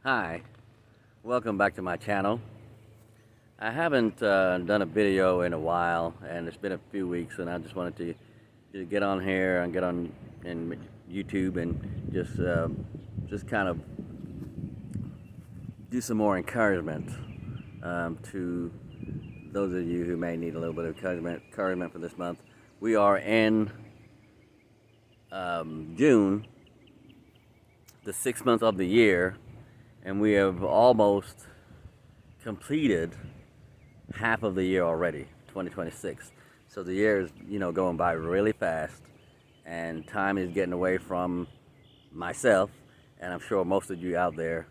Hi, welcome back to my channel. I haven't done a video in a while, and it's been a few weeks, and I just wanted to get on here and get on in YouTube and just kind of do some more encouragement to those of you who may need a little bit of encouragement for this month. We are in June, the 6th month of the year, and we have almost completed half of the year already, 2026. So the year is, going by really fast, and time is getting away from myself, and I'm sure most of you out there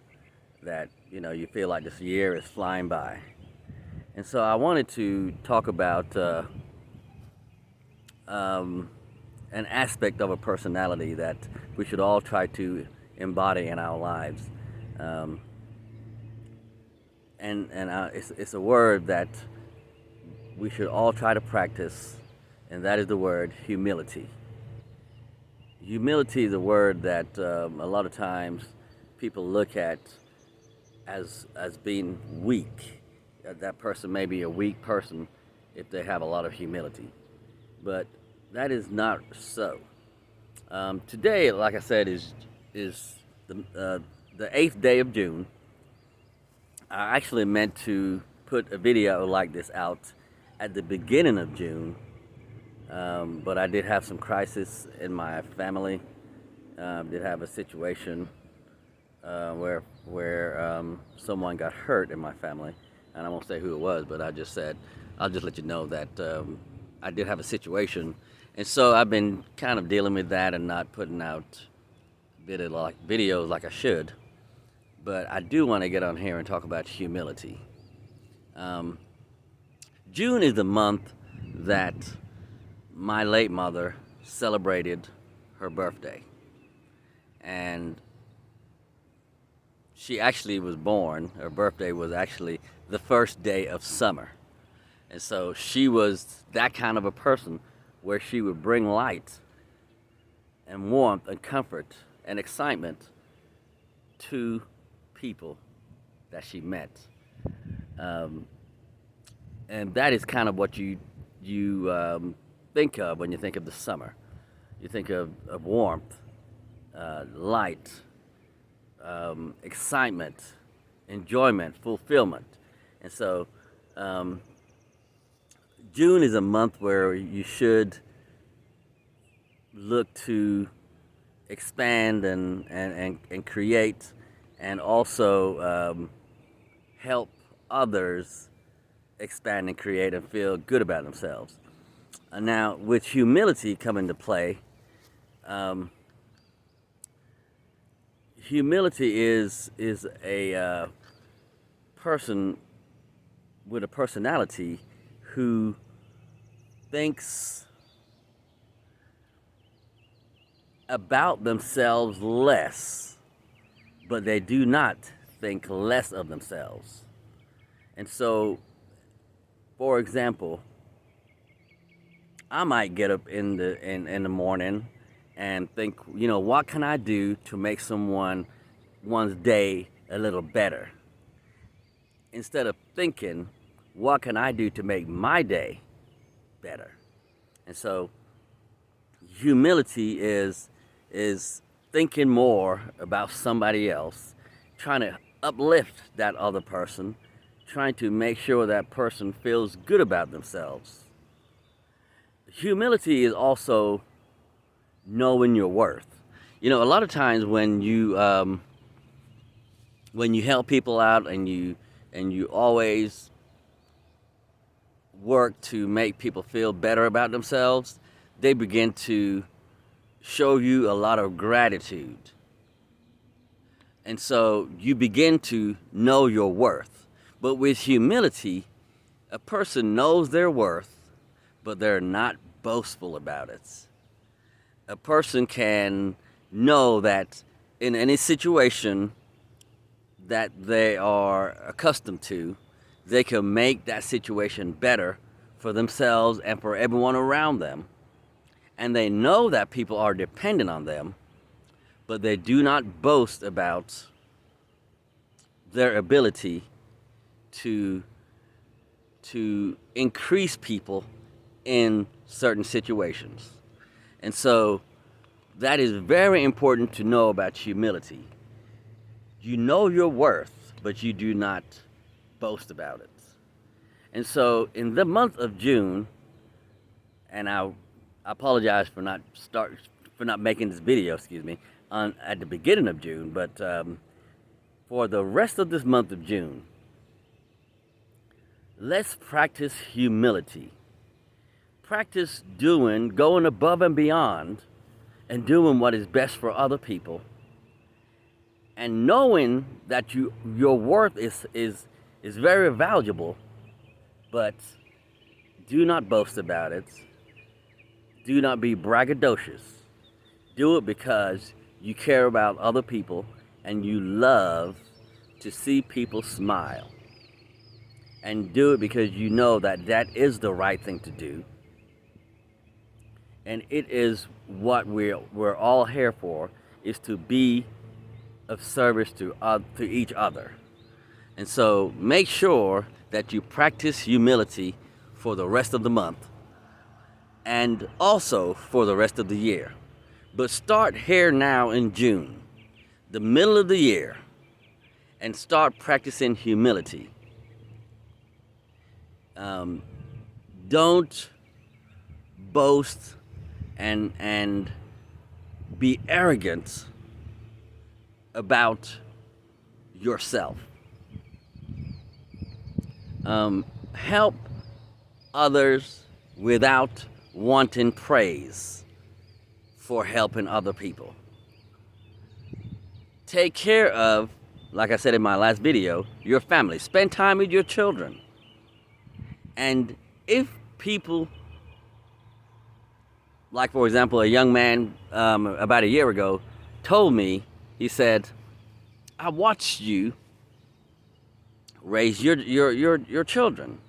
that, you feel like this year is flying by. And so I wanted to talk about an aspect of a personality that we should all try to embody in our lives. Um, it's a word that we should all try to practice, and that is the word humility. Humility is a word that a lot of times people look at as being weak. That person may be a weak person if they have a lot of humility, but that is not so. Today, like I said, is the 8th day of June. I actually meant to put a video like this out at the beginning of June, but I did have some crisis in my family. Did have a situation where someone got hurt in my family, and I won't say who it was, but I just said I'll just let you know that I did have a situation, and so I've been kind of dealing with that and not putting out videos like I should. But I do want to get on here and talk about humility. June is the month that my late mother celebrated her birthday. And she actually was born, her birthday was actually the first day of summer. And so she was that kind of a person where she would bring light and warmth and comfort and excitement to people that she met, and that is kind of what you think of when you think of the summer. You think of warmth, light, excitement, enjoyment, fulfillment, and so June is a month where you should look to expand and create, and also help others expand and create and feel good about themselves. Now, with humility come into play, humility is a person with a personality who thinks about themselves less, but they do not think less of themselves. And so, for example, I might get up in the morning and think, what can I do to make one's day a little better? Instead of thinking, what can I do to make my day better? And so, humility is thinking more about somebody else, trying to uplift that other person, trying to make sure that person feels good about themselves. Humility is also knowing your worth. A lot of times when you help people out and you always work to make people feel better about themselves, they begin to show you a lot of gratitude. And so you begin to know your worth. But with humility, a person knows their worth, but they're not boastful about it. A person can know that in any situation that they are accustomed to, they can make that situation better for themselves and for everyone around them. And they know that people are dependent on them, but they do not boast about their ability to increase people in certain situations. And so that is very important to know about humility. You know your worth, but you do not boast about it. And so in the month of June, and I apologize for not making this video, at the beginning of June, but for the rest of this month of June, let's practice humility. Practice going above and beyond, and doing what is best for other people, and knowing that your worth is very valuable, but do not boast about it. Do not be braggadocious. Do it because you care about other people and you love to see people smile. And do it because you know that that is the right thing to do. And it is what we're all here for, is to be of service to each other. And so make sure that you practice humility for the rest of the month and also for the rest of the year. But start here now in June, the middle of the year, and start practicing humility. Don't boast and be arrogant about yourself. Help others without wanting praise for helping other people. Take care of, like I said in my last video, your family. Spend time with your children. And if people, like for example, a young man about a year ago told me, he said, I watched you raise your children,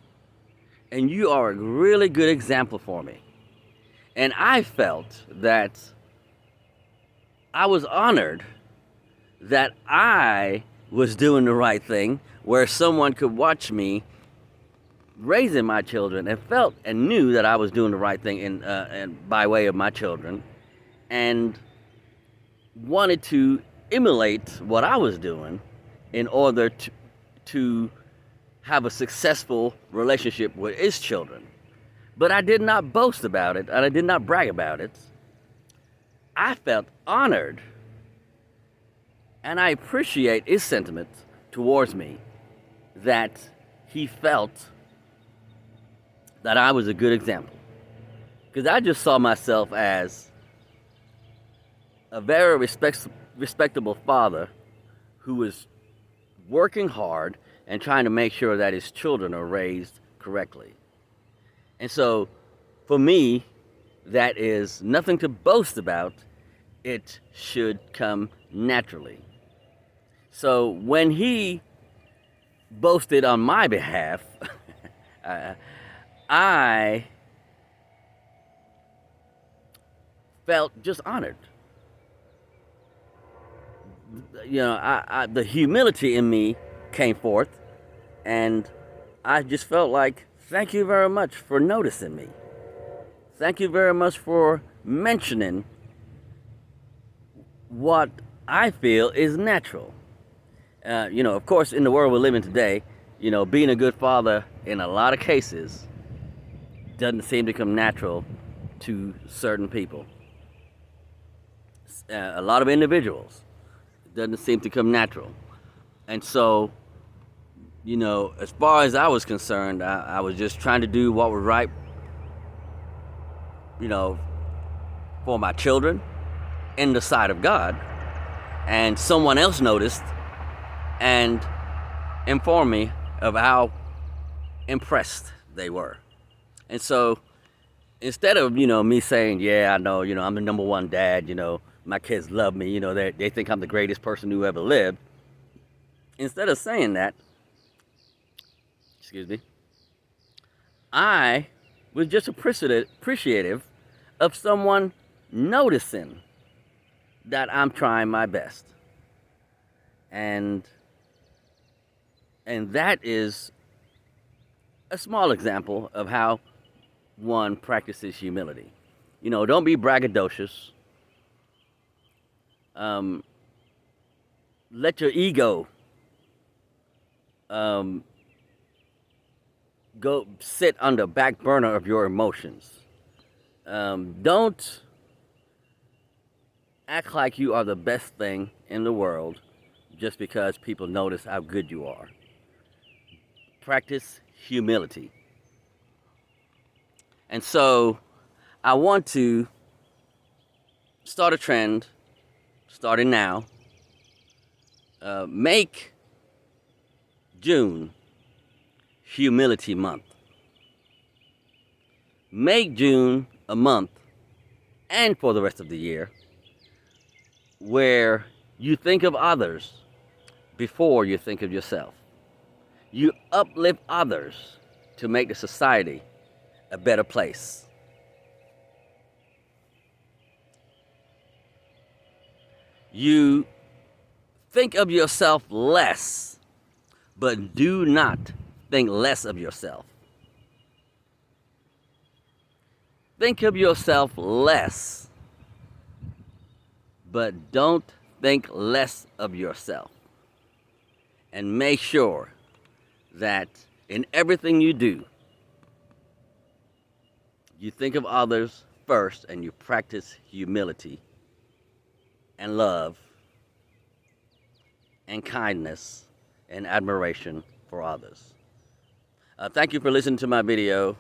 and you are a really good example for me. And I felt that I was honored that I was doing the right thing, where someone could watch me raising my children and felt and knew that I was doing the right thing and by way of my children, and wanted to emulate what I was doing in order to have a successful relationship with his children. But I did not boast about it, and I did not brag about it. I felt honored, and I appreciate his sentiment towards me, that he felt that I was a good example. Because I just saw myself as a very respectable father who was working hard and trying to make sure that his children are raised correctly. And so, for me, that is nothing to boast about. It should come naturally. So when he boasted on my behalf, I felt just honored. You know, the humility in me came forth, and I just felt like, thank you very much for noticing me. Thank you very much for mentioning what I feel is natural. You know, of course, in the world we live in today, you know, being a good father in a lot of cases doesn't seem to come natural to certain people. A lot of individuals, it doesn't seem to come natural. And so, you know, as far as I was concerned, I was just trying to do what was right, you know, for my children in the sight of God. And someone else noticed and informed me of how impressed they were. And so instead of, you know, me saying, yeah, I know, you know, I'm the number one dad, you know, my kids love me, you know, they think I'm the greatest person who ever lived. Instead of saying that, I was just appreciative of someone noticing that I'm trying my best. And And that is a small example of how one practices humility. You know, don't be braggadocious. Um, let your ego um, go sit on the back burner of your emotions. Don't act like you are the best thing in the world just because people notice how good you are. Practice humility. And so I want to start a trend starting now. Make June Humility Month. Make June a month, and for the rest of the year, where you think of others before you think of yourself. You uplift others to make the society a better place. You think of yourself less, but do not think less of yourself. Think of yourself less, but don't think less of yourself. And make sure that in everything you do, you think of others first and you practice humility and love and kindness and admiration for others. Thank you for listening to my video.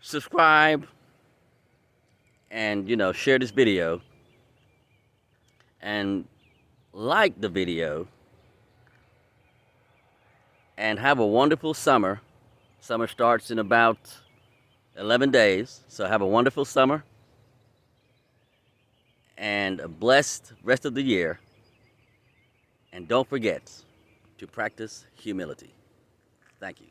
Subscribe and share this video and like the video and have a wonderful summer. Summer starts in about 11 days, so have a wonderful summer and a blessed rest of the year. And don't forget to practice humility. Thank you.